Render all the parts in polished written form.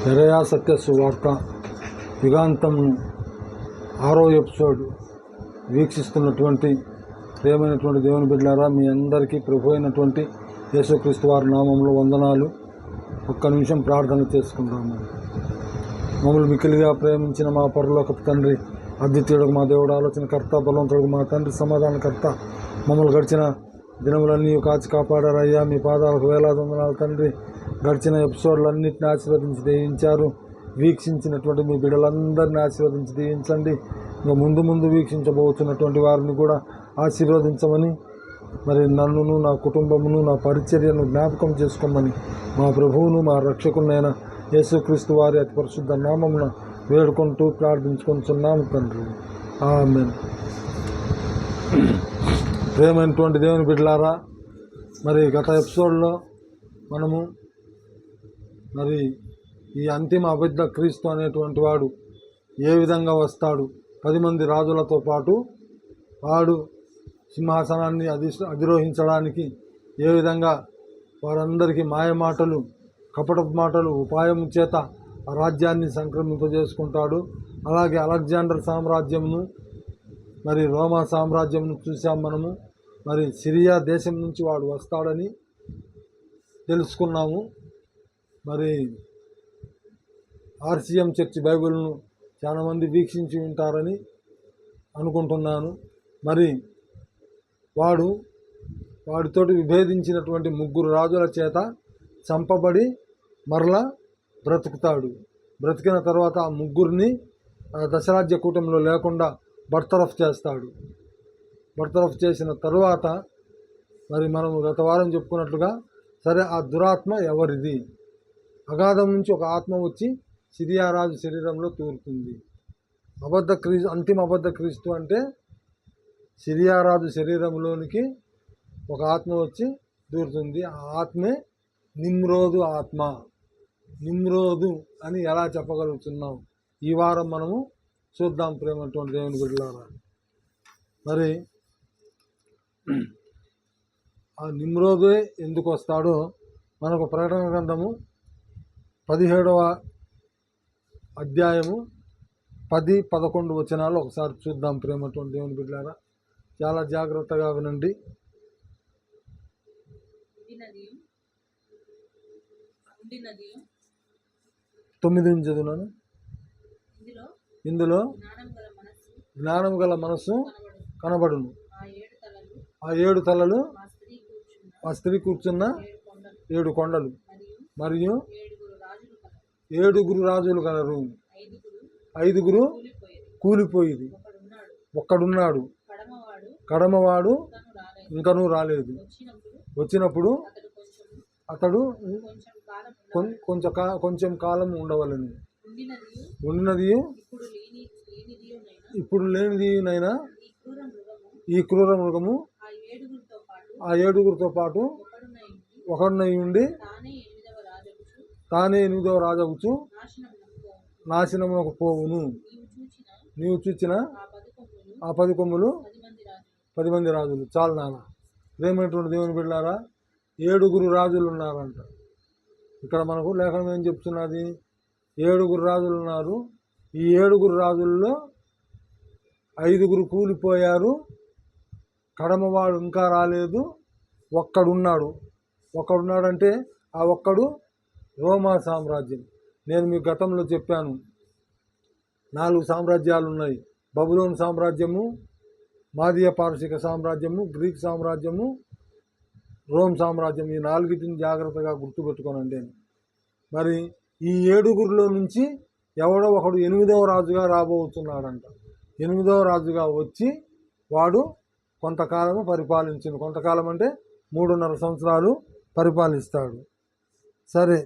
యెరయా సత్య సువార్త యుగాంతము 6వ ఎపిసోడ్ వీక్షిస్తున్నటువంటి ప్రియమైనటువంటి దేవుని బిడ్డలారా, మీ అందరికీ ప్రభు అయినటువంటి యేసుక్రీస్తు వారి నామంలో వందనాలు. ఒక్క నిమిషం ప్రార్థన చేసుకుందాము. మమ్మల్ని మిక్కిలిగా ప్రేమించిన మా పరలోకపు తండ్రి, అద్వితీయుడు మా దేవుడు, ఆలోచనకర్త, బలవంతుడు మా తండ్రి, సమాధానకర్త, మమ్మల్ని గడిచిన దినములన్నీ కాచి కాపాడారయ్యా. మీ పాదాలకు వేలాది వందనాలు తండ్రి. గడిచిన ఎపిసోడ్లన్నింటినీ ఆశీర్వదించి దీవించారు. వీక్షించినటువంటి మీ బిడ్డలందరినీ ఆశీర్వదించి దీవించండి. ఇంకా ముందు వీక్షించబోతున్నటువంటి వారిని కూడా ఆశీర్వదించమని, మరి నన్నును, నా కుటుంబమును, నా పరిచర్యను జ్ఞాపకం చేసుకోమని మా ప్రభువును, మా రక్షకునైన యేసుక్రీస్తు వారి అతి పరిశుద్ధ నామమున వేడుకుంటూ ప్రార్థించుకుంటున్నాము తండ్రి. ఆమేన్. ప్రేమైనటువంటి దేవుని బిడ్డలారా, మరి గత ఎపిసోడ్లో మనము మరి ఈ అంతిమ అబద్ధ క్రీస్తు అనేటువంటి వాడు ఏ విధంగా వస్తాడు, 10 మంది రాజులతో పాటు వాడు సింహాసనాన్ని అధిరోహించడానికి ఏ విధంగా వారందరికీ మాయమాటలు, కపటపు మాటలు, ఉపాయం చేత ఆ రాజ్యాన్ని సంక్రమింపజేసుకుంటాడు. అలాగే అలెగ్జాండర్ సామ్రాజ్యంను, మరి రోమా సామ్రాజ్యంను చూసాం మనము. మరి సిరియా దేశం నుంచి వాడు వస్తాడని తెలుసుకున్నాము. మరి ఆర్సిఎం చర్చి బైబిల్ను చాలామంది వీక్షించి ఉంటారని అనుకుంటున్నాను. మరి వాడితోటి విభేదించినటువంటి 3 రాజుల చేత చంపబడి మరలా బ్రతుకుతాడు. బ్రతికిన తర్వాత ఆ 3 దశరాజ్య కూటమిలో లేకుండా బర్తరఫ్ చేస్తాడు. బర్తరఫ్ చేసిన తరువాత మరి మనం గత వారం చెప్పుకున్నట్లుగా, సరే ఆ దురాత్మ ఎవరిది? అగాధం నుంచి ఒక ఆత్మ వచ్చి సిరియా రాజు శరీరంలో తూరుతుంది. అంతిమ అబద్ధ క్రీస్తు అంటే సిరియా రాజు శరీరంలోనికి ఒక ఆత్మ వచ్చి దూరుతుంది. ఆ ఆత్మే నిమ్రోదు ఆత్మ. నిమ్రోదు అని ఎలా చెప్పగలుగుతున్నాం? ఈ వారం మనము చూద్దాం ప్రేమటువంటి దేవుని బిడ్డలారా. మరి ఆ నిమ్రోదే ఎందుకు వస్తాడో మనకు ప్రకటన గ్రంథము 17వ అధ్యాయము 10-11 వచనాలు ఒకసారి చూద్దాం ప్రేమటువంటి దేవుని బిడ్డలారా. చాలా జాగ్రత్తగా వినండి. 9 చదువునాను. ఇందులో జ్ఞానం గల మనస్సు కనబడును. ఆ 7 తలలు ఆ స్త్రీ కూర్చున్న 7 కొండలు, మరియు 7 రాజులు కలరు. 5 కూలిపోయింది. ఒక్కడున్నాడు, కడమవాడు ఇంకనూ రాలేదు. వచ్చినప్పుడు అతడు కొంచెం కాలం ఉండవలని ఉండినది, ఇప్పుడు లేనిదినైనా ఈ క్రూర మృగము ఆ 7గురితో పాటు ఒకడునై ఉండి తానే 8వ రాజగుచు నాశనమునకు పోవును. నీవు చూచిన ఆ 10 కొమ్ములు 10 మంది రాజులు. చాలు నాన్న. ప్రేమైనటువంటి దేవుని బిడ్డలారా, 7 రాజులు ఉన్నారంట. ఇక్కడ మనకు లేఖనం ఏం చెప్తున్నది? 7 రాజులు ఉన్నారు. ఈ 7 రాజుల్లో 5 కూలిపోయారు. కడమవాడు ఇంకా రాలేదు. ఒక్కడున్నాడంటే ఆ ఒక్కడు రోమా సామ్రాజ్యం. నేను మీకు గతంలో చెప్పాను, 4 సామ్రాజ్యాలు ఉన్నాయి. బబులోన్ సామ్రాజ్యము, మాదీయ పారసీక సామ్రాజ్యము, గ్రీక్ సామ్రాజ్యము, రోమ్ సామ్రాజ్యం. ఈ 4టిని జాగ్రత్తగా గుర్తుపెట్టుకోనండి. మరి ఈ 7 నుంచి ఎవడో ఒకడు 8వ రాజుగా రాబోతున్నాడంట. 8వ రాజుగా వచ్చి వాడు కొంతకాలము పరిపాలించింది. కొంతకాలం అంటే 3.5 సంవత్సరాలు పరిపాలిస్తాడు. సరే,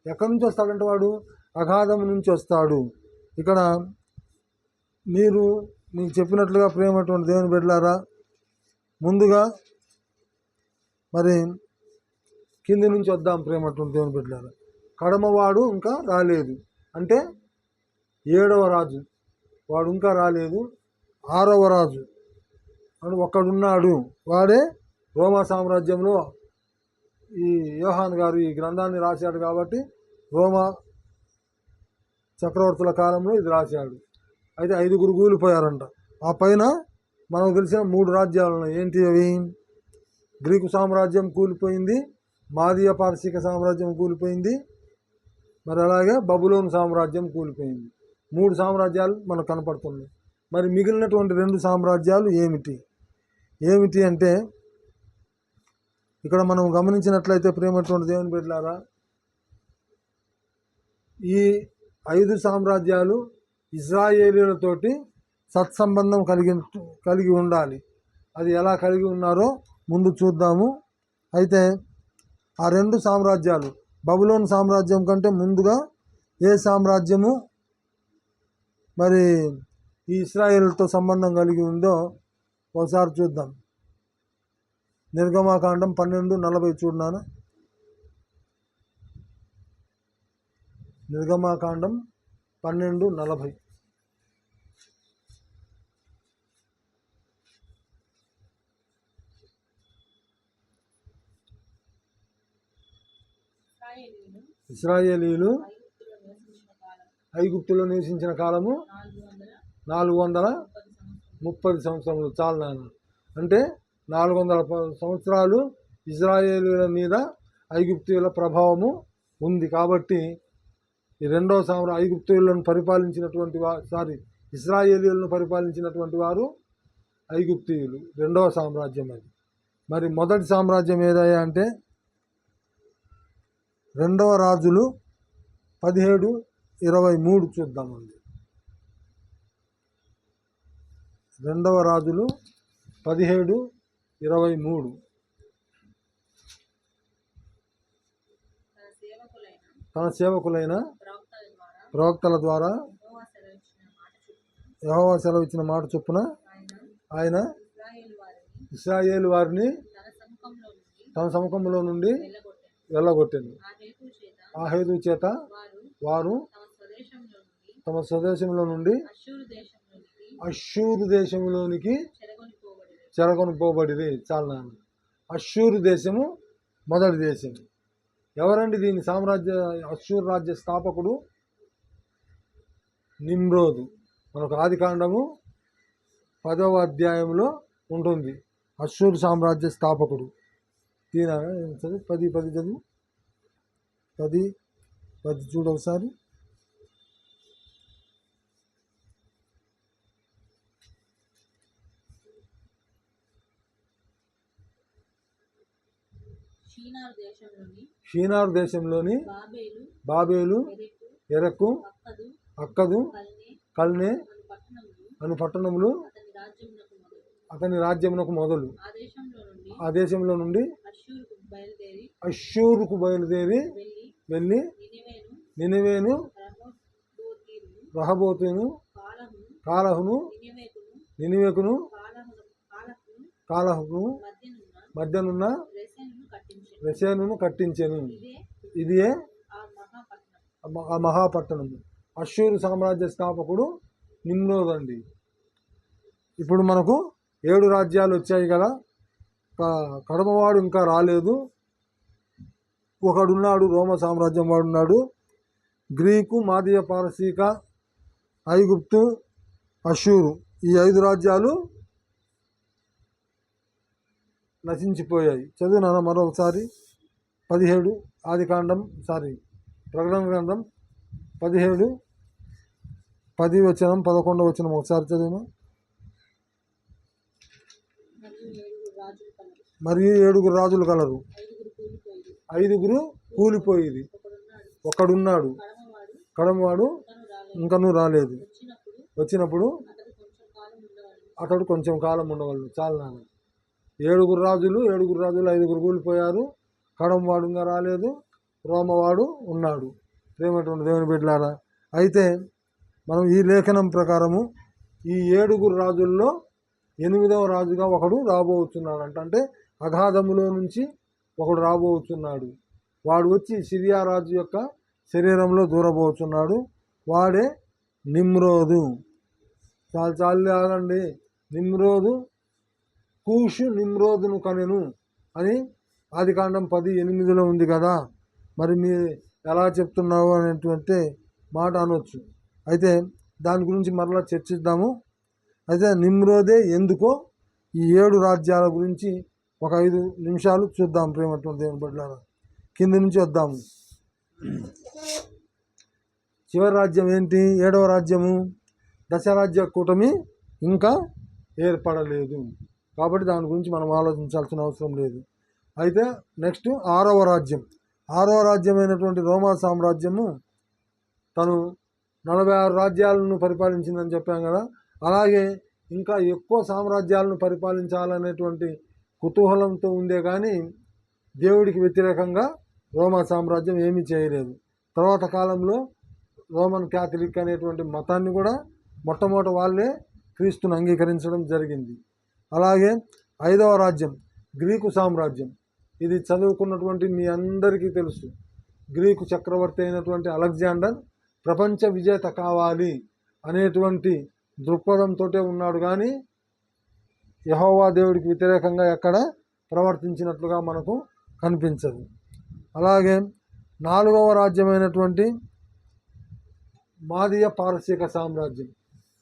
ఎక్కడి నుంచి వస్తాడంటే వాడు అగాధం నుంచి వస్తాడు. ఇక్కడ మీకు చెప్పినట్లుగా ప్రేమటువంటి దేవుని బిడ్డలారా, ముందుగా మరి కింది నుంచి వద్దాం ప్రేమటువంటి దేవుని బిడ్డలారా. కడమవాడు ఇంకా రాలేదు అంటే 7వ రాజు, వాడు ఇంకా రాలేదు. 6వ రాజు అని ఒక్కడున్నాడు. వాడే రోమా సామ్రాజ్యంలో ఈ యోహాన్ గారు ఈ గ్రంథాన్ని రాశాడు కాబట్టి రోమా చక్రవర్తుల కాలంలో ఇది రాశాడు. అయితే 5 కూలిపోయారంట. ఆ పైన మనకు తెలిసిన 3 రాజ్యాలు ఉన్నాయి. ఏంటి అవి? గ్రీకు సామ్రాజ్యం కూలిపోయింది, మాదీయ పారసీక సామ్రాజ్యం కూలిపోయింది, మరి అలాగే బబులోను సామ్రాజ్యం కూలిపోయింది. 3 సామ్రాజ్యాలు మనకు కనపడుతున్నాయి. మరి మిగిలినటువంటి 2 సామ్రాజ్యాలు ఏమిటి అంటే ఇక్కడ మనం గమనించినట్లయితే ప్రేమటువంటి దేవుని బిడ్డలారా, ఈ 5 సామ్రాజ్యాలు ఇజ్రాయేలీలతోటి సత్సంబంధం కలిగి ఉండాలి. అది ఎలా కలిగి ఉన్నారో ముందు చూద్దాము. అయితే ఆ 2 సామ్రాజ్యాలు బబులోన్ సామ్రాజ్యం కంటే ముందుగా ఏ సామ్రాజ్యము మరి ఈ ఇశ్రాయేలుతో సంబంధం కలిగి ఉందో ఒకసారి చూద్దాం. నిర్గమాకాండం 12:40 చూడనాను. నిర్గమాకాండం 12:40. ఇశ్రాయేలీలు ఐగుప్తులో నివసించిన కాలము 430 సంవత్సరములు. చాలు నాన్న. అంటే 400 సంవత్సరాలు ఇజ్రాయేలీల మీద ఐగుప్తీయుల ప్రభావము ఉంది. కాబట్టి ఈ 2వ సామ్రాజ్యం ఐగుప్తీయులను పరిపాలించినటువంటి ఇజ్రాయేలీలను పరిపాలించినటువంటి వారు ఐగుప్తీయులు. 2వ సామ్రాజ్యం అది. మరి మొదటి సామ్రాజ్యం ఏదయ్యా అంటే 2వ రాజులు 17:23 చూద్దామండి. 2వ రాజులు 17:23. తన సేవకులైన ప్రవక్తల ద్వారా యెహోవా సెలవిచ్చిన మాట చొప్పున ఆయన ఇశ్రాయేలు వారిని తన సముఖంలో నుండి వెళ్ళగొట్టింది. ఆ హేతు చేత వారు తమ స్వదేశంలో నుండి అష్షూరు దేశంలోనికి చెరగొనిపోబడిరి. చాలా నాన్న. అష్షూరు దేశము మొదటి దేశం. ఎవరండి దీని అష్షూరు రాజ్య స్థాపకుడు? నిమ్రోదు. మనకు ఆదికాండము 10వ అధ్యాయంలో ఉంటుంది. అష్షూరు సామ్రాజ్య స్థాపకుడు. దీని 10 చదువు. 10 చూడ ఒకసారి. షీనారు దేశంలోని బాబేలు, ఎరకు, అక్కదు, కల్నే అను పట్టణములు అతని రాజ్యమునకు మొదలు. ఆ దేశంలో నుండి అష్షూరుకు బయలుదేరి వెళ్ళి నినివేను, రహబోతును, కాలహును, నినివేకును, కాలహును మధ్యనున్న రెసేనును కట్టించెను. ఇదే ఆ మహాపట్టణము. అష్షూరు సామ్రాజ్య స్థాపకుడు నిమ్రోద్ అండి. ఇప్పుడు మనకు 7 రాజ్యాలు వచ్చాయి కదా. కడమవాడు ఇంకా రాలేదు. ఒకడున్నాడు, రోమ సామ్రాజ్యం వాడున్నాడు. గ్రీకు, మాదీయ పారసీక, ఐగుప్తు, అష్షూరు ఈ 5 రాజ్యాలు నశించిపోయాయి. చదువునా మరొకసారి. 17 ఆదికాండం ప్రకటన గ్రంథం 17 10 వచనం 11 వచనం ఒకసారి చదువును. మరియు 7 రాజులు కలరు, 5 కూలిపోయేది. ఒకడున్నాడు, కడమవాడు ఇంకనూ రాలేదు. వచ్చినప్పుడు అతడు కొంచెం కాలం ఉండవలను. చాలా నాన్న. 7 రాజులు 5 కూలిపోయారు. కడమవాడు ఇంకా రాలేదు. రోమవాడు ఉన్నాడు. ప్రేమటువంటి దేవుని బిడ్డలారా, అయితే మనం ఈ లేఖనం ప్రకారము ఈ 7 రాజుల్లో 8వ రాజుగా ఒకడు రాబోతున్నాడు. అంటే అగాధములో నుంచి ఒకడు రాబోతున్నాడు. వాడు వచ్చి సిరియా రాజు యొక్క శరీరంలో దూరబోతున్నాడు. వాడే నిమ్రోదు. చాలు ఆగండి. నిమ్రోదు కూషు నిమ్రోదును కనెను అని ఆదికాండం 10:8 ఉంది కదా. మరి మీరు ఎలా చెప్తున్నావు అనేటువంటి మాట అనొచ్చు. అయితే దాని గురించి మరలా చర్చిద్దాము. అయితే నిమ్రోదే ఎందుకో ఈ 7 రాజ్యాల గురించి ఒక 5 నిమిషాలు చూద్దాం. ప్రేమటువంటి దేవుని బిడ్డలారా, కింది నుంచి వద్దాము. చివరి రాజ్యం ఏంటి? 7వ రాజ్యము దశరాజ్య కూటమి ఇంకా ఏర్పడలేదు, కాబట్టి దాని గురించి మనం ఆలోచించాల్సిన అవసరం లేదు. అయితే నెక్స్ట్ 6వ రాజ్యం. 6వ రాజ్యమైనటువంటి రోమా సామ్రాజ్యము తను 46 రాజ్యాలను పరిపాలించిందని చెప్పాం కదా. అలాగే ఇంకా ఎక్కువ సామ్రాజ్యాలను పరిపాలించాలనేటువంటి కుతూహలంతో ఉందే కానీ దేవుడికి వ్యతిరేకంగా రోమా సామ్రాజ్యం ఏమీ చేయలేదు. తర్వాత కాలంలో రోమన్ క్యాథలిక్ అనేటువంటి మతాన్ని కూడా మొట్టమొదటి వాళ్ళే క్రీస్తును అంగీకరించడం జరిగింది. అలాగే 5వ రాజ్యం గ్రీకు సామ్రాజ్యం. ఇది చదువుకున్నటువంటి మీ అందరికీ తెలుసు. గ్రీకు చక్రవర్తి అయినటువంటి అలెగ్జాండర్ ప్రపంచ విజేత కావాలి అనేటువంటి దృక్పథంతో ఉన్నాడు, కానీ యెహోవా దేవుడికి వ్యతిరేకంగా ఎక్కడ ప్రవర్తించినట్లుగా మనకు కనిపించదు. అలాగే 4వ రాజ్యమైనటువంటి మాదీయ పారసీక సామ్రాజ్యం.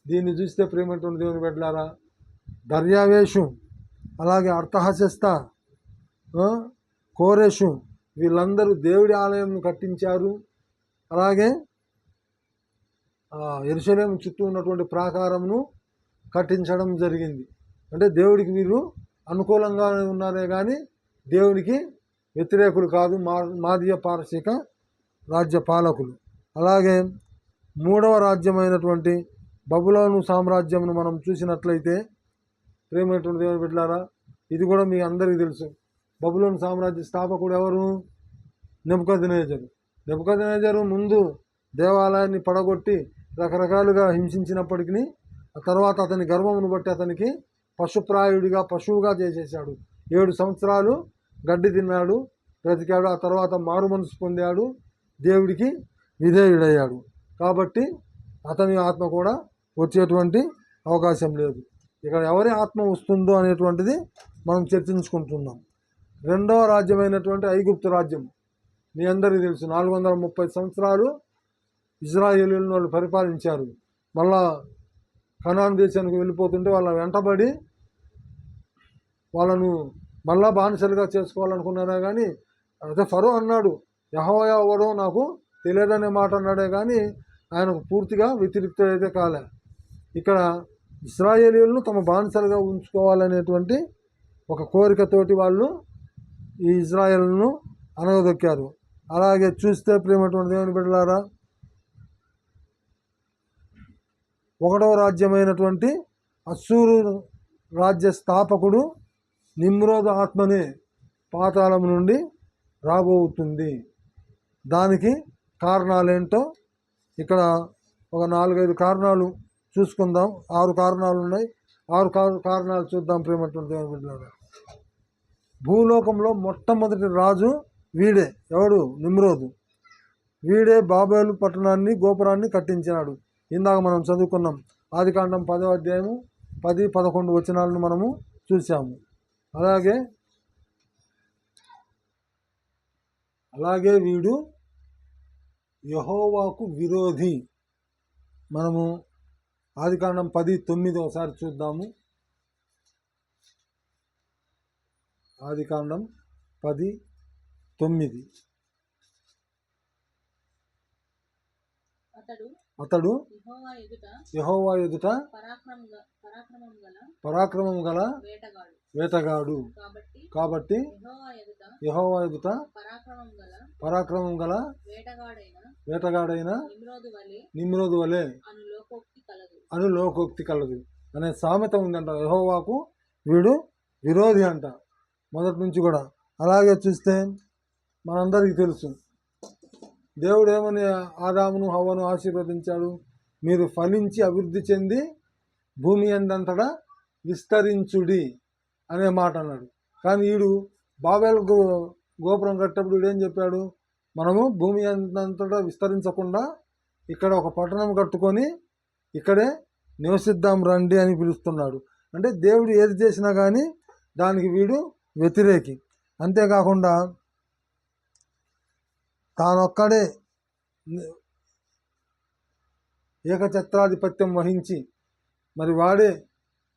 దీన్ని చూస్తే ప్రేమటువంటి దేవుని బిడ్డలారా, దర్యావేషు, అలాగే అర్థహశస్త, కోరెషు, వీళ్ళందరూ దేవుడి ఆలయంను కట్టించారు. అలాగే యెరూషలేము చుట్టూ ఉన్నటువంటి ప్రాకారంను కట్టించడం జరిగింది. అంటే దేవుడికి వీరు అనుకూలంగా ఉన్నారే కానీ దేవునికి వ్యతిరేకులు కాదు మాదీయ పారసీక రాజ్య పాలకులు. అలాగే 3వ రాజ్యమైనటువంటి బబులోను సామ్రాజ్యంను మనం చూసినట్లయితే ప్రేమైనటువంటి దేవుని బిడ్డలారా, ఇది కూడా మీ అందరికీ తెలుసు. బబులోను సామ్రాజ్య స్థాపకుడు ఎవరు? నెబుకద్నెజరు. నెబుకద్నెజరు ముందు దేవాలయాన్ని పడగొట్టి రకరకాలుగా హింసించినప్పటికీ ఆ తర్వాత అతని గర్వమును బట్టి అతనికి పశుప్రాయుడిగా పశువుగా చేసేసాడు. 7 సంవత్సరాలు గడ్డి తిన్నాడు, బ్రతికాడు. ఆ తర్వాత మారు మనసు పొందాడు, దేవుడికి విధేయుడయ్యాడు. కాబట్టి అతని ఆత్మ కూడా వచ్చేటువంటి అవకాశం లేదు. ఇక్కడ ఎవరి ఆత్మ వస్తుందో అనేటువంటిది మనం చర్చించుకుంటున్నాం. 2వ రాజ్యమైనటువంటి ఐగుప్తు రాజ్యం మీ అందరికీ తెలుసు. 430 సంవత్సరాలు ఇజ్రాయేలీలను వాళ్ళు పరిపాలించారు. మళ్ళా కనాన్ దేశానికి వెళ్ళిపోతుంటే వాళ్ళ వెంటబడి వాళ్ళను మళ్ళా బానిసలుగా చేసుకోవాలనుకున్నారే కానీ అదే ఫరో అన్నాడు, యెహోవా ఎవడో నాకు తెలియదనే మాట అన్నాడే కానీ ఆయనకు పూర్తిగా వ్యతిరేక్త అయితే కాలే. ఇక్కడ ఇశ్రాయేలీయులను తమ బానిసలుగా ఉంచుకోవాలనేటువంటి ఒక కోరికతోటి వాళ్ళు ఈ ఇజ్రాయేలును అనగదొక్కారు. అలాగే చూస్తే ప్రేమటువంటి దేవుని బిడ్డలారా, 1వ రాజ్యమైనటువంటి అస్సూరు రాజ్య స్థాపకుడు నిమ్రోదు ఆత్మనే పాతాళం నుండి రాబోతుంది. దానికి కారణాలేంటో ఇక్కడ ఒక 4-5 కారణాలు చూసుకుందాం. 6 కారణాలు ఉన్నాయి. 6 కారణాలు చూద్దాం ప్రేమటువంటి దేవుని బిడ్డలారా. భూలోకంలో మొట్టమొదటి రాజు వీడే. ఎవడు? నిమ్రోదు. వీడే బాబేలు పట్టణాన్ని గోపురాన్ని కట్టించినాడు. ఇందాక మనం చదువుకున్నాం. ఆదికాండం 10వ అధ్యాయము 10-11 వచనాలను మనము చూసాము. అలాగే వీడు యెహోవాకు విరోధి. మనము ఆదికాండం 10:9 ఒకసారి చూద్దాము. ఆదికాండం 10:9. అతడు యెహోవా ఎదుట పరాక్రమం గల వేటగాడు. కాబట్టి యెహోవా ఎదుట పరాక్రమం గల వేటగాడైన నిమ్రోదు వలె అను లోకోక్తి కలదు అనే సామెత ఉందంట. యెహోవాకు వీడు విరోధి అంట మొదటి నుంచి కూడా. అలాగే చూస్తే మనందరికీ తెలుసు, దేవుడు ఏమని ఆదామును హవ్వను ఆశీర్వదించాడు? మీరు ఫలించి అభివృద్ధి చెంది భూమి అందంతటా విస్తరించుడి అనే మాట అన్నాడు. కానీ వీడు బాబేలు గోపురం కట్టేటప్పుడు వీడేం చెప్పాడు? మనము భూమి అందంతటా విస్తరించకుండా ఇక్కడ ఒక పట్టణం కట్టుకొని ఇక్కడే నివసిద్దాం రండి అని పిలుస్తున్నాడు. అంటే దేవుడు ఏది చేసినా కానీ దానికి వీడు వ్యతిరేకి. అంతేకాకుండా తానొక్కడే ఏకఛత్రాధిపత్యం వహించి మరి వాడే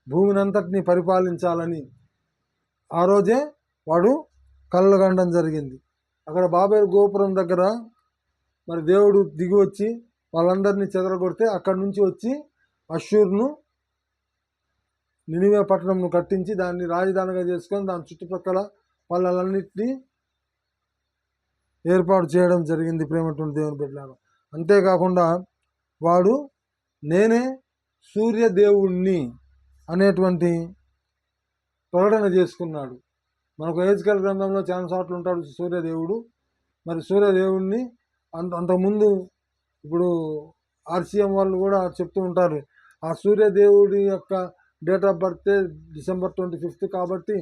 భూమినంతటిని పరిపాలించాలని ఆ రోజే వాడు కలలుగనడం జరిగింది. అక్కడ బాబేలు గోపురం దగ్గర మరి దేవుడు దిగి వచ్చి వాళ్ళందరినీ చెదరగొడితే అక్కడి నుంచి వచ్చి అష్షూరును నినివే పట్టణంను కట్టించి దాన్ని రాజధానిగా చేసుకొని దాని చుట్టుపక్కల వాళ్ళన్నింటినీ ఏర్పాటు చేయడం జరిగింది ప్రేమటువంటి దేవుని బిడ్డలారా. అంతేకాకుండా వాడు నేనే సూర్యదేవుణ్ణి అనేటువంటి ప్రకటన చేసుకున్నాడు. మనకు హెజ్కేలు గ్రంథంలో చాలా చోట్ల ఉంటాడు సూర్యదేవుడు. మరి సూర్యదేవుణ్ణి అంతకుముందు ఇప్పుడు ఆర్సీఎం వాళ్ళు కూడా చెప్తూ ఉంటారు, ఆ సూర్యదేవుడి యొక్క డేట్ ఆఫ్ బర్త్ December 25 కాబట్టి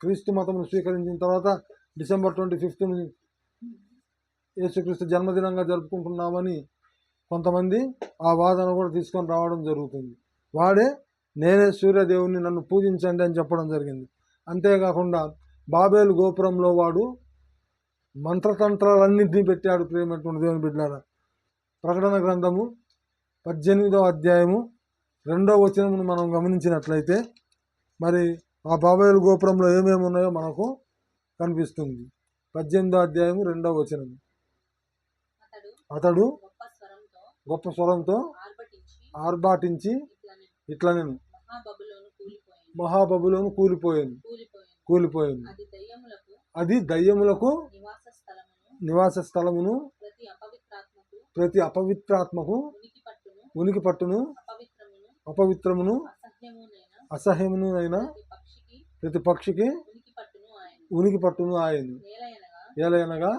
క్రీస్తు మతమును స్వీకరించిన తర్వాత December 25 యేసుక్రీస్తు జన్మదినంగా జరుపుకుంటున్నామని కొంతమంది ఆ వాదన కూడా తీసుకొని రావడం జరుగుతుంది. వాడే నేనే సూర్యదేవుని, నన్ను పూజించండి అని చెప్పడం జరిగింది. అంతేకాకుండా బాబేలు గోపురంలో వాడు మంత్రతంత్రాలన్నింటినీ పెట్టాడు ప్రేమటువంటి దేవుని బిడ్డలారా. ప్రకటన గ్రంథము 18వ అధ్యాయము 2వ వచనమును మనం గమనించినట్లయితే మరి ఆ బాబేలు గోపురంలో ఏమేమి ఉన్నాయో మనకు కనిపిస్తుంది. 18వ అధ్యాయము 2వ వచనము. అతడు గొప్ప స్వరంతో ఆర్భాటించి ఇట్లా నేను మహాబబులోను కూలిపోయాను. అది దయ్యములకు నివాస స్థలమును ప్రతి అపవిత్రాత్మకు ఉనికి పట్టును అపవిత్రమును అసహ్యమును అయిన ప్రతి పక్షికి ఉనికి పట్టును ఆయను. ఏలయనగా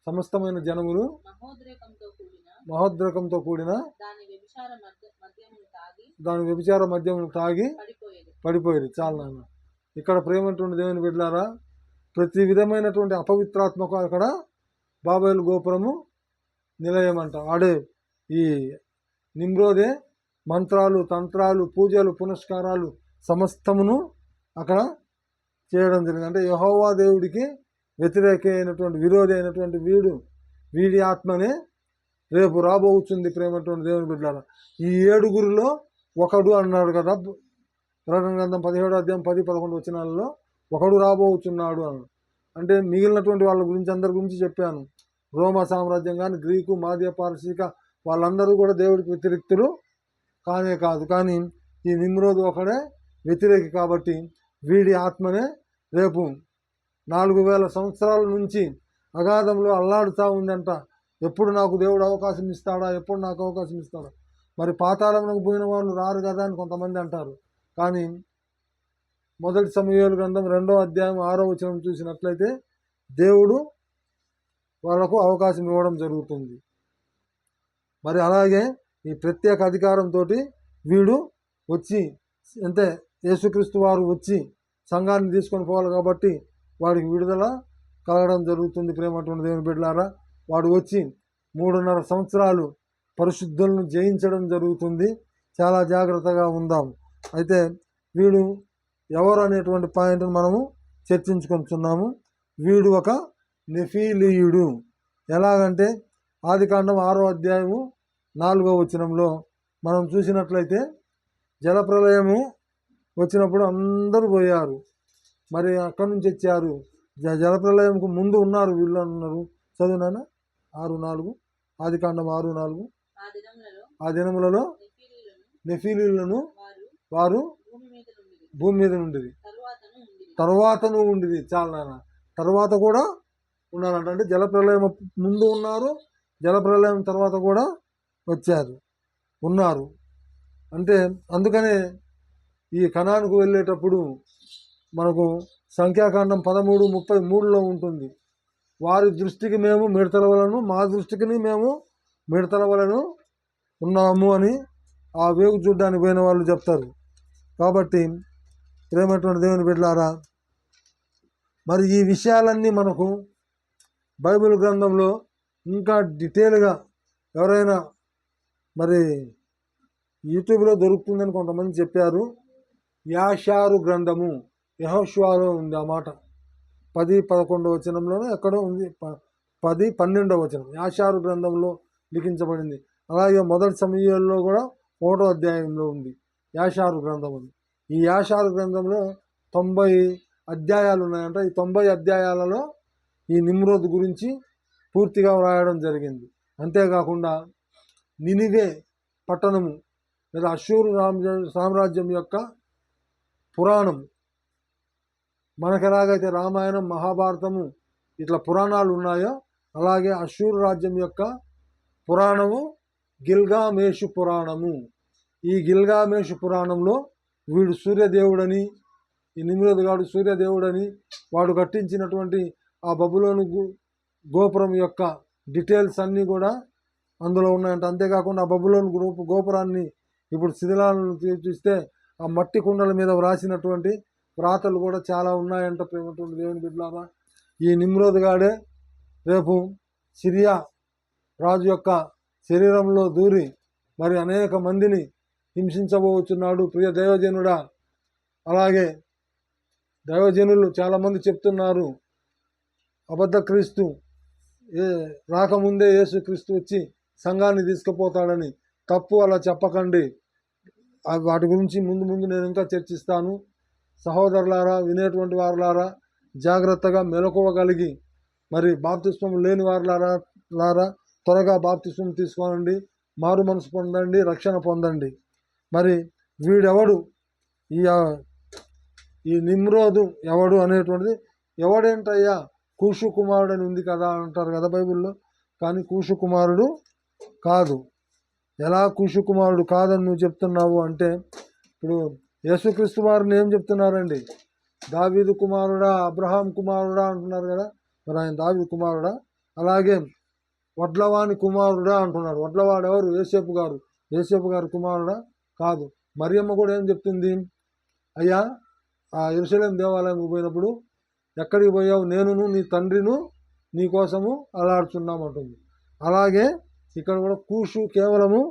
సమస్తమైన జనములు మహోద్రేకంతో కూడిన దాని వ్యభిచార మద్యమును తాగి పడిపోయేది. చాలా నాన్న, ఇక్కడ ప్రేమటువంటి దేవుని బిడ్డలారా, ప్రతి విధమైనటువంటి అపవిత్రాత్మకు అక్కడ బాబేలు గోపురము నిలయమంట. ఆడే ఈ నిమ్రోదే మంత్రాలు, తంత్రాలు, పూజలు, పునస్కారాలు సమస్తమును అక్కడ చేయడం జరిగింది. అంటే యెహోవా దేవుడికి వ్యతిరేక అయినటువంటి విరోధి అయినటువంటి వీడి ఆత్మనే రేపు రాబోతుంది ప్రేమటువంటి దేవుని బిడ్డలారా. ఈ 7గురిలో ఒకడు అన్నాడు కదా ప్రకటన గ్రంథం 17వ అధ్యాయం 10-11 వచనాలలో, ఒకడు రాబోతున్నాడు అన్నాడు. అంటే మిగిలినటువంటి వాళ్ళ గురించి అందరి గురించి చెప్పాను. రోమా సామ్రాజ్యం కానీ, గ్రీకు, మాధ్య పారసీక వాళ్ళందరూ కూడా దేవుడికి వ్యతిరేక్తులు కానే కాదు. కానీ ఈ నిమ్రోదు ఒకడే వ్యతిరేకి కాబట్టి వీడి ఆత్మనే రేపు 4000 సంవత్సరాల నుంచి అగాధంలో అల్లాడుతూ ఉందంట. ఎప్పుడు నాకు దేవుడు అవకాశం ఇస్తాడా, ఎప్పుడు నాకు అవకాశం ఇస్తాడా. మరి పాతాళంలోకి పోయిన వాళ్ళు రారు కదా అని కొంతమంది అంటారు. కానీ 1 సమూయేలు గ్రంథం 2వ అధ్యాయం 6వ వచనం చూసినట్లయితే దేవుడు వాళ్ళకు అవకాశం ఇవ్వడం జరుగుతుంది. మరి అలాగే ఈ ప్రత్యేక అధికారంతో వీడు వచ్చి అంటే యేసుక్రీస్తు వారు వచ్చి సంఘాన్ని తీసుకొని పోవాలి కాబట్టి వాడికి విడుదల కలగడం జరుగుతుంది ప్రేమటువంటి దేవుని బిడ్డలారా. వాడు వచ్చి 3.5 సంవత్సరాలు పరిశుద్ధులను జయించడం జరుగుతుంది. చాలా జాగ్రత్తగా ఉందాం. అయితే వీడు ఎవరు అనేటువంటి పాయింట్ను మనము చర్చించుకుంటున్నాము. వీడు ఒక నెఫీలీయుడు. ఎలాగంటే ఆదికాండం 6వ అధ్యాయము 4వ వచనంలో మనం చూసినట్లయితే జలప్రలయము వచ్చినప్పుడు అందరూ పోయారు. మరి అక్కడి నుంచి వచ్చారు. జలప్రలయంకు ముందు ఉన్నారు వీళ్ళు అన్నారు. చదువునానా 6:4 ఆదికాండం 6:4. ఆ దినములలో నెఫీలీలను వారు భూమి మీద ఉండేది, తరువాతను ఉండేది. చాలా నాన్న, తర్వాత కూడా ఉన్నారంట. అంటే జలప్రలయం ముందు ఉన్నారు, జలప్రలయం తర్వాత కూడా ఉన్నారు. అంటే అందుకనే ఈ కనానుకు వెళ్ళేటప్పుడు మనకు సంఖ్యాకాండం 13:33లో ఉంటుంది, వారి దృష్టికి మేము మిడతలవలను, మా దృష్టికి మేము మిడతలవలను ఉన్నాము అని ఆ వేగు చూడ్డానికి పోయిన వాళ్ళు చెప్తారు. కాబట్టి ప్రేమటువంటి దేవుని బిడ్డలారా, మరి ఈ విషయాలన్నీ మనకు బైబిల్ గ్రంథంలో ఇంకా డీటెయిల్గా ఎవరైనా మరి యూట్యూబ్లో దొరుకుతుందని కొంతమంది చెప్పారు. యాషారు గ్రంథము యెహోషువలో ఉంది ఆ మాట. 10-11 వచనంలోనే ఎక్కడో ఉంది. 10-12 వచనం యాషారు గ్రంథంలో లిఖించబడింది. అలాగే మొదటి సమయంలో కూడా 1వ అధ్యాయంలో ఉంది యాషారు గ్రంథం అని. ఈ యాషారు గ్రంథంలో 90 అధ్యాయాలు ఉన్నాయంట. ఈ 90 అధ్యాయాలలో ఈ నిమ్రోద్ గురించి పూర్తిగా వ్రాయడం జరిగింది. అంతేకాకుండా నినివే పట్టణము లేదా అష్షూరు సామ్రాజ్యం యొక్క పురాణం, మనకు ఎలాగైతే రామాయణం మహాభారతము ఇట్లా పురాణాలు ఉన్నాయో అలాగే అష్షూరు రాజ్యం యొక్క పురాణము గిల్గామేషు పురాణము. ఈ గిల్గామేషు పురాణంలో వీడు సూర్యదేవుడని, ఈ నిమ్రోద్ గాడు సూర్యదేవుడని, వాడు కట్టించినటువంటి ఆ బబులోను గోపురం యొక్క డీటెయిల్స్ అన్నీ కూడా అందులో ఉన్నాయంట. అంతేకాకుండా ఆ బబులోను గోపురాన్ని ఇప్పుడు శిథిలాలను చూస్తే ఆ మట్టి కుండల మీద వ్రాసినటువంటి వ్రాతలు కూడా చాలా ఉన్నాయంట. ప్రేమటువంటి దేవుని బిడ్డలారా, ఈ నిమ్రోద్ గాడే రేపు సిరియా రాజు యొక్క శరీరంలో దూరి మరి అనేక మందిని హింసించబోచున్నాడు. ప్రియ దైవజనుడా, అలాగే దైవజనులు చాలామంది చెప్తున్నారు అబద్ధ క్రీస్తు రాకముందే యేసు క్రీస్తు వచ్చి సంఘాన్ని తీసుకుపోతాడని. తప్పు, అలా చెప్పకండి. వాటి గురించి ముందు నేను ఇంకా చర్చిస్తాను. సహోదరులారా, వినేటువంటి వారులారా, జాగ్రత్తగా మెలకువగలిగి మరి బాప్తిస్మం లేని వారులారా త్వరగా బాప్తిస్మం తీసుకోనండి, మారు మనసు పొందండి, రక్షణ పొందండి. మరి వీడెవడు, ఈ నిమ్రోదు ఎవడు అనేటువంటిది, ఎవడేంటయ్యా కూషు కుమారుడు అని ఉంది కదా అంటారు కదా బైబిల్లో. కానీ కూషు కుమారుడు కాదు. ఎలా కూషు కుమారుడు కాదని నువ్వు చెప్తున్నావు అంటే, ఇప్పుడు యేసుక్రీస్తు వారిని ఏం చెప్తున్నారండి? దావీదు కుమారుడా, అబ్రహాం కుమారుడా అంటున్నారు కదా. మరి ఆయన దావీదు కుమారుడా? అలాగే వడ్లవాని కుమారుడా అంటున్నారు. వడ్లవాడు ఎవరు? యోసేపు గారు. యోసేపు గారు కుమారుడా? కాదు. మరియమ్మ కూడా ఏం చెప్తుంది? అయ్యా, ఆ యెరూషలేము దేవాలయంకు పోయినప్పుడు ఎక్కడికి పోయావు? నేనును నీ తండ్రిను నీ కోసము అలాడుచున్నామంటుంది. అలాగే ఇక్కడ కూడా కూషు కేవలము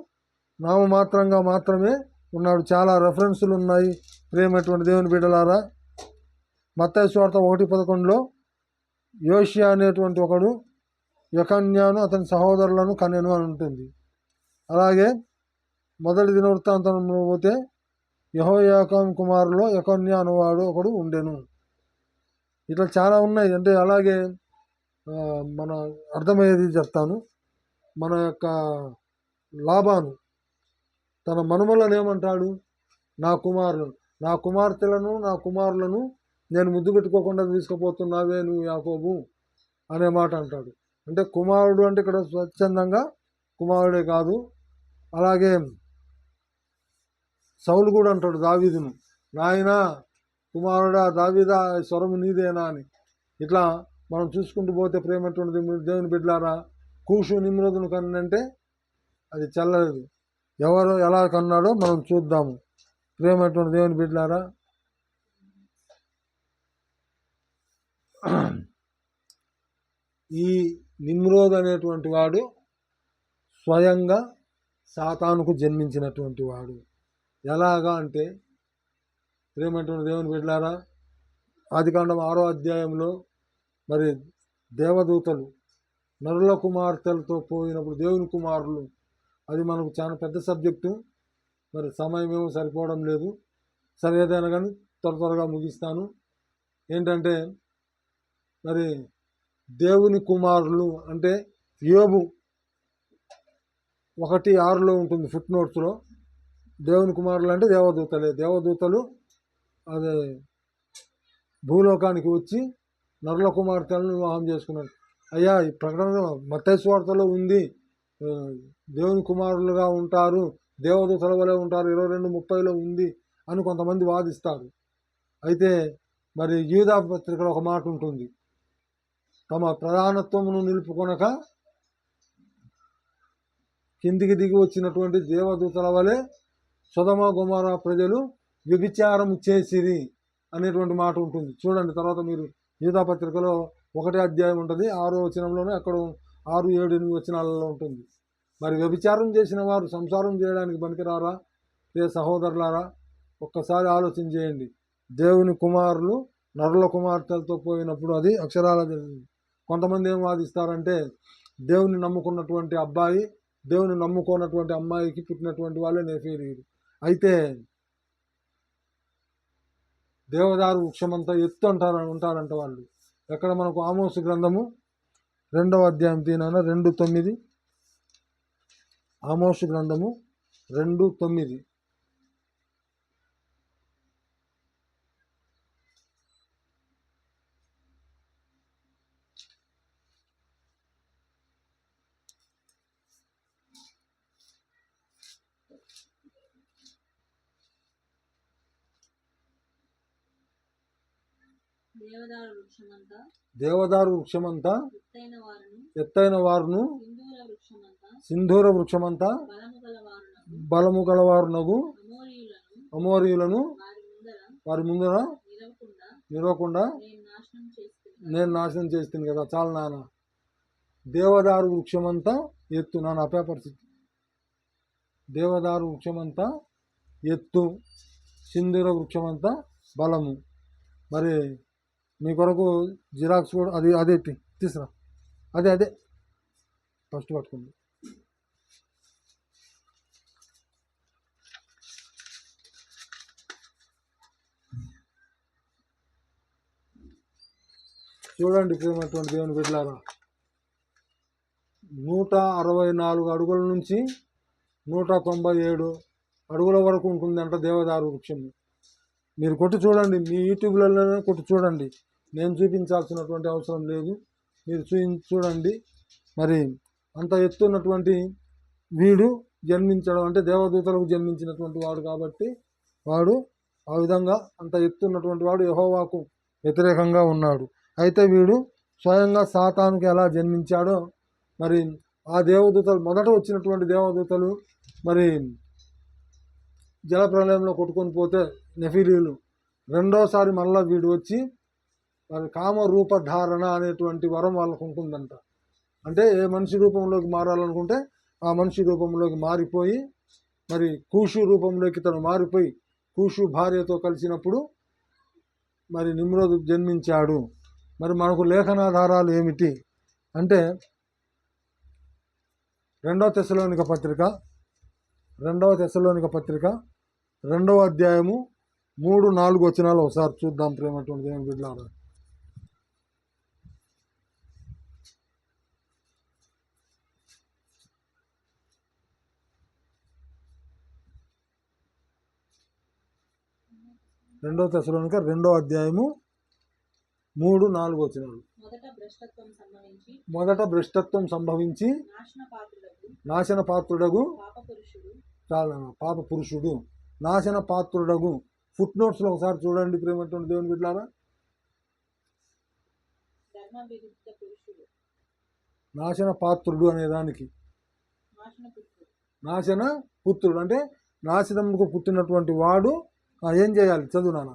నామమాత్రంగా మాత్రమే ఉన్నాడు. చాలా రెఫరెన్సులు ఉన్నాయి ప్రేమటువంటి దేవుని బిడ్డలారా. మత్తయి సువార్త 1:11లో యోషియా అనేటువంటి ఒకడు యెకన్యాను అతని సహోదరులను కనెను అని ఉంటుంది. అలాగే మొదటి దినవృత్తాంతంలో పోతే యెహోయాకీం కుమారులో యెకన్యా అనువాడు ఒకడు ఉండెను. ఇట్లా చాలా ఉన్నాయి. అంటే అలాగే మన అర్థమయ్యేది చెప్తాను. మన యొక్క లాబాను తన మనుమలను ఏమంటాడు? నా కుమార్తెలను నా కుమారులను నేను ముద్దు పెట్టుకోకుండా తీసుకుపోతున్నావే నువ్వు యాకోబు అనే మాట అంటాడు. అంటే కుమారుడు అంటే ఇక్కడ స్వచ్ఛందంగా కుమారుడే కాదు. అలాగే సౌలు కూడా అంటాడు దావీదును, నాయనా కుమారుడా దావీదా స్వరము నీదేనా అని. ఇట్లా మనం చూసుకుంటూ పోతే ప్రేమటువంటి దేవుని బిడ్డలారా, కూషు నిమ్రోదును కన్నంటే అది చెల్లలేదు. ఎవరు ఎలా కన్నాడో మనం చూద్దాము. ప్రేమటువంటి దేవుని బిడ్డలారా, ఈ నిమ్రోద్ అనేటువంటి వాడు స్వయంగా సాతానుకు జన్మించినటువంటి వాడు. ఎలాగా అంటే ప్రేమటువంటి దేవుని బిడ్డలారా, ఆదికాండం 6వ అధ్యాయంలో మరి దేవదూతలు నరుల కుమార్తెలతో పోయినప్పుడు దేవుని కుమారులు, అది మనకు చాలా పెద్ద సబ్జెక్టు. మరి సమయం ఏమో సరిపోవడం లేదు. సరే, ఏదైనా కానీ త్వరగా ముగిస్తాను. ఏంటంటే మరి దేవుని కుమారులు అంటే యోబు 1:6లో ఉంటుంది ఫుట్ నోట్స్లో. దేవుని కుమారులు అంటే దేవదూతలే. దేవదూతలు అదే భూలోకానికి వచ్చి నరుల కుమార్తెలను వివాహం చేసుకున్నారు. అయ్యా, ఈ ప్రకటన మత్తయి సువార్తలో ఉంది, దేవుని కుమారులుగా ఉంటారు, దేవదూతల వలె ఉంటారు, 22:30లో ఉంది అని కొంతమంది వాదిస్తారు. అయితే మరి యూదా పత్రికలో ఒక మాట ఉంటుంది, తమ ప్రధానత్వమును నిలుపుకొనక కిందికి దిగి వచ్చినటువంటి దేవదూతల వలె సొదొమ గొమొర్ర ప్రజలు వ్యభిచారం చేసిరి అనేటువంటి మాట ఉంటుంది. చూడండి, తర్వాత మీరు యూదా పత్రికలో 1వ అధ్యాయం ఉంటుంది, 6వ వచనంలోనే, అక్కడ 6, 7, 8 వచనాలలో ఉంటుంది. మరి వ్యభిచారం చేసిన వారు సంసారం చేయడానికి పనికిరారా? సహోదరులారా, ఒక్కసారి ఆలోచన చేయండి. దేవుని కుమారులు నరుల కుమార్తెలతో పోయినప్పుడు అది అక్షరాల జరిగింది. కొంతమంది ఏం వాదిస్తారంటే దేవుని నమ్ముకున్నటువంటి అబ్బాయి దేవుని నమ్ముకున్నటువంటి అమ్మాయికి పుట్టినటువంటి వాళ్ళే నెఫీలీయులు. అయితే దేవదారు వృక్షమంతా ఎత్తు ఉంటారంట వాళ్ళు. ఎక్కడ మనకు ఆమోసు గ్రంథము 2వ అధ్యాయం తీనాన 2:9. ఆమోసు గ్రంథము 2:9. దేవదారు వృక్షమంతా ఎత్తైన వారును సింధూర వృక్షమంతా బలము గలవారునగు అమోరీయులను వారి ముందర నిలవకుండా నేను నాశనం చేస్తాను కదా. చాలా నాన్న. దేవదారు వృక్షమంతా ఎత్తు. నాన్న అపేపరిస్థితి. దేవదారు వృక్షమంతా ఎత్తు, సింధూర వృక్షమంతా బలము. మరి మీ కొరకు జిరాక్స్ కూడా అదే తీసురా. అదే ఫస్ట్ పట్టుకుంది. చూడండి ప్రేమటువంటి దేవుని బిడ్డలారా, 164 అడుగుల నుంచి 197 అడుగుల వరకు ఉంటుందంట దేవదారు వృక్షం. మీరు కొట్టి చూడండి, మీ యూట్యూబ్లలోనే కొట్టి చూడండి. నేను చూపించాల్సినటువంటి అవసరం లేదు, మీరు చూడండి. మరి అంత ఎత్తున్నటువంటి వీడు జన్మించడం అంటే దేవదూతలకు జన్మించినటువంటి వాడు కాబట్టి వాడు ఆ విధంగా అంత ఎత్తున్నటువంటి వాడు యెహోవాకు వ్యతిరేకంగా ఉన్నాడు. అయితే వీడు స్వయంగా సాతానుకి ఎలా జన్మించాడో, మరి ఆ దేవదూతలు మొదట వచ్చినటువంటి దేవదూతలు మరి జలప్రలయంలో కొట్టుకొని పోతే నెఫీలీయులు, రెండోసారి మళ్ళా వీడు వచ్చి మరి కామరూప ధారణ అనేటువంటి వరం వాళ్ళకు ఉంటుందంట. అంటే ఏ మనిషి రూపంలోకి మారాలనుకుంటే ఆ మనిషి రూపంలోకి మారిపోయి మరి కూషు రూపంలోకి తను మారిపోయి కూషు భార్యతో కలిసినప్పుడు మరి నిమ్రోదు జన్మించాడు. మరి మనకు లేఖనాధారాలు ఏమిటి అంటే 2వ తెస్సలోనిక పత్రిక 2వ అధ్యాయము 3-4 వచనాలు ఒకసారి చూద్దాం ప్రేమటువంటి దేవుని బిడ్డలారా. రెండవ తెస్సలోనిక 2వ అధ్యాయము 3-4 వచనాలు. మొదట భ్రష్టత్వం సంభవించి నాశన పాత్రుడగు చాలా పాప పురుషుడు నాశన పాత్రుడగు. ఫుట్ నోట్స్లో ఒకసారి చూడండి ప్రేమటువంటి దేవుని బిడ్డలారా. నాశన పాత్రుడు అనే దానికి నాశన పుత్రుడు అంటే నాశనముకు పుట్టినటువంటి వాడు ఏం చేయాలి? చదువు నాన్న.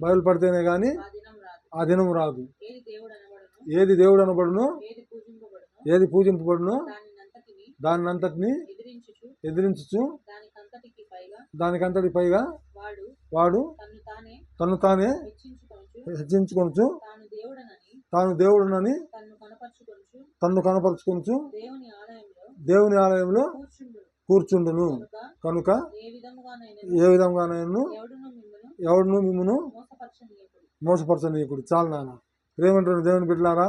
బయలుపడితేనే కానీ ఆ దినం రాదు. ఏది దేవుడు అనబడును, ఏది పూజింపబడును దాన్నంతటిని ఎదిరించుచు దానికంతటి పైగా వాడు తను తానే హెచ్చించుకొనుచు తాను దేవుడునని తన్ను కనపరుచుకొనుచు దేవుని ఆలయంలో కూర్చుండును. కనుక ఏ విధంగానైనా ఎవడును మిమ్మును మోసపరచనీయకుడు. చాలు నాన్న. ఏమంటారు దేవుని బిడ్డలారా?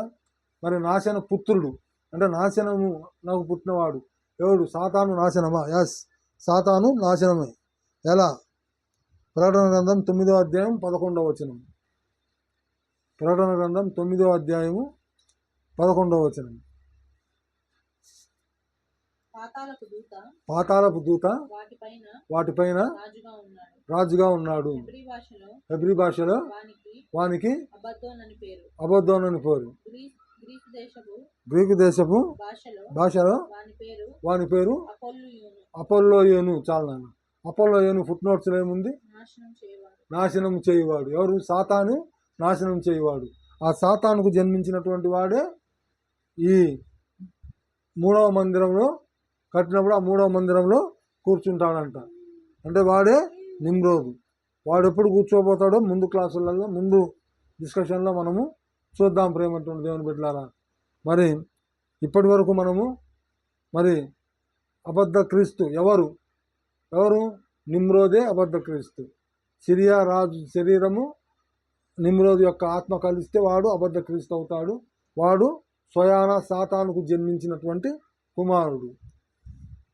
మరి నాశన పుత్రుడు అంటే నాశనము నాకు పుట్టినవాడు ఎవడు? సాతాను నాశనమా? ఎస్, సాతాను నాశనమే. ఎలా? ప్రకటన గ్రంథం 9వ అధ్యాయం 11వ వచనం. ప్రకటన గ్రంథం 9వ అధ్యాయము 11వ వచనం. పాతాళపు దూత వాటిపైన రాజుగా ఉన్నాడు. హెబ్రీ భాషలో వానికి అబద్దోన్ అని పేరు. గ్రీకు దేశపు భాషలో వాని పేరు అపోల్లోయేను. చాలా నాన్న. అపోల్లోయేను ఫుట్ నోట్స్లో ఏముంది? నాశనం చేయువాడు. ఎవరు? సాతాను నాశనం చేయువాడు. ఆ సాతానుకు జన్మించినటువంటి వాడే ఈ 3వ మందిరంలో కట్టినప్పుడు ఆ 3వ మందిరంలో కూర్చుంటాడంట. అంటే వాడే నిమ్రోదు. వాడు ఎప్పుడు కూర్చోబోతాడో ముందు క్లాసులలో ముందు డిస్కషన్లో మనము చూద్దాం ప్రేమటువంటి దేవుని బిడ్డలారా. మరి ఇప్పటి వరకు మనము మరి అబద్ధ క్రీస్తు ఎవరు నిమ్రోదే అబద్ధ క్రీస్తు. సిరియా రాజు శరీరము నిమ్రోదు యొక్క ఆత్మ కలిస్తే వాడు అబద్ధ క్రీస్తు అవుతాడు. వాడు స్వయాన సాతానుకు జన్మించినటువంటి కుమారుడు.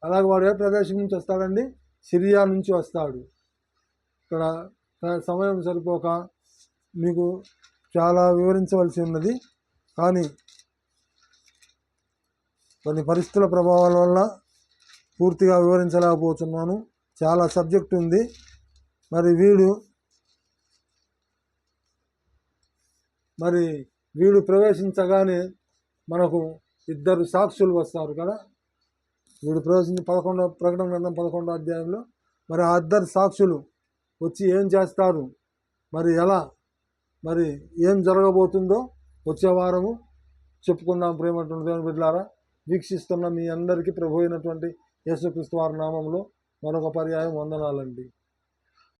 అలాగే వాడు ఏ ప్రదేశం నుంచి వస్తాడండి? సిరియా నుంచి వస్తాడు. ఇక్కడ సమయం సరిపోక మీకు చాలా వివరించవలసి ఉన్నది, కానీ కొన్ని పరిస్థితుల ప్రభావాల వల్ల పూర్తిగా వివరించలేకపోతున్నాను. చాలా సబ్జెక్ట్ ఉంది. మరి వీడు ప్రవేశించగానే మనకు ఇద్దరు సాక్షులు వస్తారు కదా. వీడు ప్రవేశించి ప్రకటన గ్రంథం 11వ అధ్యాయంలో మరి ఆ ఇద్దరు సాక్షులు వచ్చి ఏం చేస్తారు, మరి ఎలా, మరి ఏం జరగబోతుందో వచ్చే వారము చెప్పుకుందాం. ప్రేమటువంటి దేవుని బిడ్డలారా, వీక్షిస్తున్న మీ అందరికీ ప్రభు అయినటువంటి యేసుక్రీస్తు వారి నామంలో మరొక పర్యాయం వందనాలండి.